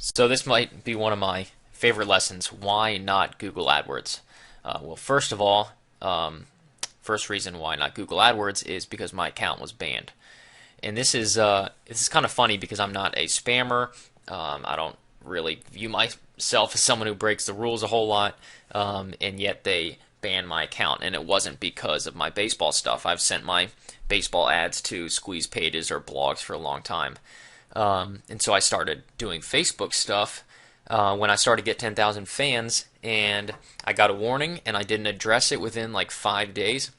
So this might be one of my favorite lessons. Why not Google AdWords? Well, first of all, first reason why not Google AdWords is because my account was banned. And this is kind of funny because I'm not a spammer. I don't really view myself as someone who breaks the rules a whole lot, and yet they banned my account. And it wasn't because of my baseball stuff. I've sent my baseball ads to squeeze pages or blogs for a long time. And so I started doing Facebook stuff when I started to get 10,000 fans, and I got a warning, and I didn't address it within like 5 days.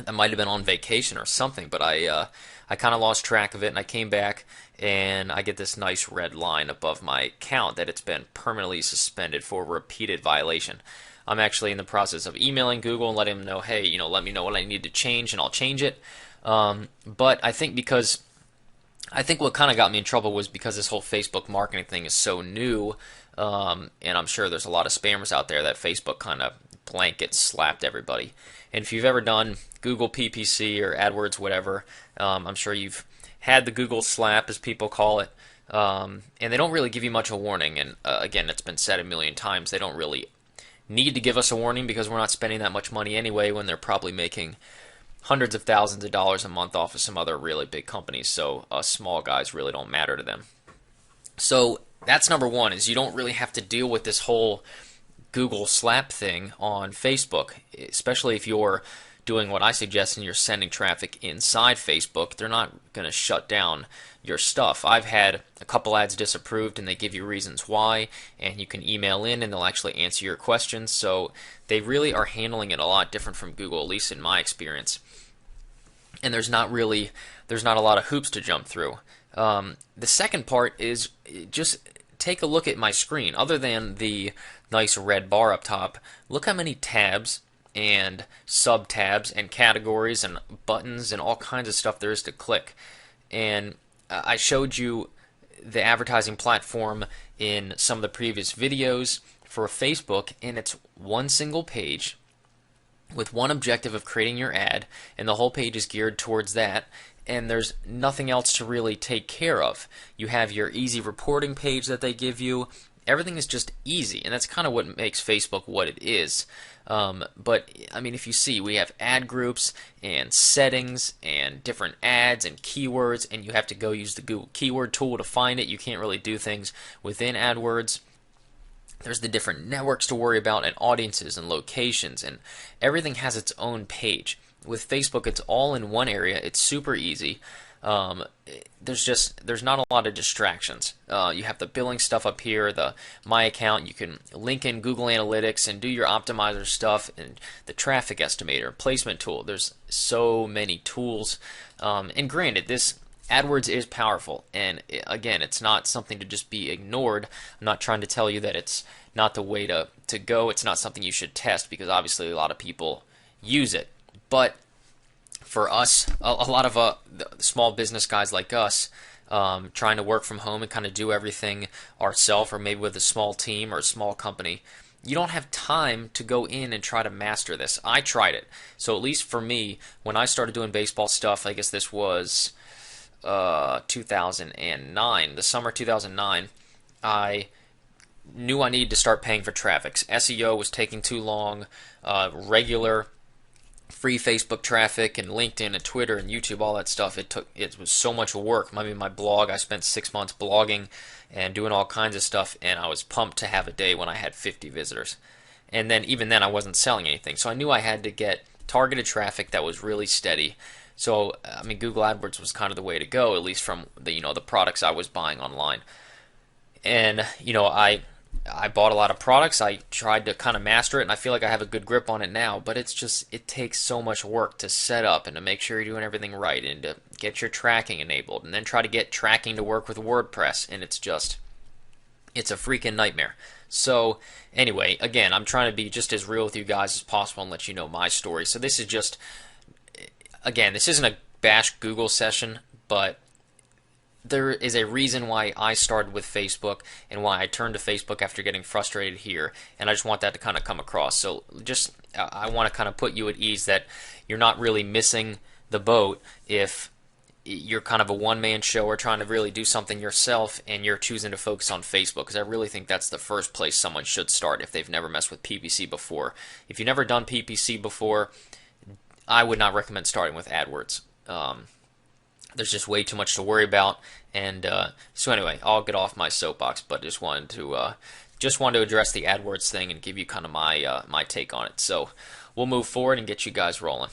I might have been on vacation or something, but I kind of lost track of it, and I came back, and I get this nice red line above my account that it's been permanently suspended for repeated violation. I'm actually in the process of emailing Google and letting them know, hey, let me know what I need to change, and I'll change it. But I think what kind of got me in trouble was because this whole Facebook marketing thing is so new, and I'm sure there's a lot of spammers out there that Facebook kind of blanket slapped everybody. And if you've ever done Google PPC or AdWords, whatever, I'm sure you've had the Google slap, as people call it, and they don't really give you much of a warning. And again, it's been said a million times, they don't really need to give us a warning because we're not spending that much money anyway when they're probably making hundreds of thousands of dollars a month off of some other really big companies. So us small guys really don't matter to them. So that's number one, is you don't really have to deal with this whole Google slap thing on Facebook, especially if you're doing what I suggest and you're sending traffic inside Facebook. They're not going to shut down your stuff. I've had a couple ads disapproved and they give you reasons why, and you can email in and they'll actually answer your questions. So they really are handling it a lot different from Google, at least in my experience. And there's not a lot of hoops to jump through. The second part is just take a look at my screen. Other than the nice red bar up top, look how many tabs and sub-tabs and categories and buttons and all kinds of stuff there is to click. And I showed you the advertising platform in some of the previous videos for Facebook, and it's one single page with one objective of creating your ad, and the whole page is geared towards that, and there's nothing else to really take care of. You have your easy reporting page that they give you. Everything is just easy, and that's kind of what makes Facebook what it is. But I mean, if you see, we have ad groups and settings and different ads and keywords, and you have to go use the Google keyword tool to find it. You can't really do things within AdWords. There's the different networks to worry about, and audiences and locations, and everything has its own page. With Facebook, it's all in one area. It's super easy. There's not a lot of distractions. You have the billing stuff up here, the My Account. You can link in Google Analytics and do your optimizer stuff, and the traffic estimator, placement tool. There's so many tools. And granted, this AdWords is powerful, and again, it's not something to just be ignored. I'm not trying to tell you that it's not the way to go. It's not something you should test because obviously a lot of people use it. But for us, a lot of small business guys like us, trying to work from home and kind of do everything ourselves, or maybe with a small team or a small company, you don't have time to go in and try to master this. I tried it. So at least for me, when I started doing baseball stuff, I guess this was 2009, the summer 2009, I knew I needed to start paying for traffic. SEO was taking too long. Regular free Facebook traffic and LinkedIn and Twitter and YouTube, all that stuff, it was so much work. I mean, my blog, I spent 6 months blogging and doing all kinds of stuff, and I was pumped to have a day when I had 50 visitors. And then even then I wasn't selling anything. So I knew I had to get targeted traffic that was really steady. So I mean, Google AdWords was kind of the way to go, at least from the the products I was buying online. And I bought a lot of products. I tried to kind of master it, and I feel like I have a good grip on it now. But it takes so much work to set up and to make sure you're doing everything right and to get your tracking enabled, and then try to get tracking to work with WordPress. And it's a freaking nightmare. So anyway, again, I'm trying to be just as real with you guys as possible and let you know my story. So this is just, again, this isn't a bash Google session, but there is a reason why I started with Facebook and why I turned to Facebook after getting frustrated here, and I just want that to kind of come across. So just I want to kind of put you at ease that you're not really missing the boat if you're kind of a one-man show or trying to really do something yourself and you're choosing to focus on Facebook, because I really think that's the first place someone should start if they've never messed with PPC before. If you've never done PPC before, I would not recommend starting with AdWords. There's just way too much to worry about. And so anyway, I'll get off my soapbox, but just wanted to address the AdWords thing and give you kind of my take on it. So we'll move forward and get you guys rolling.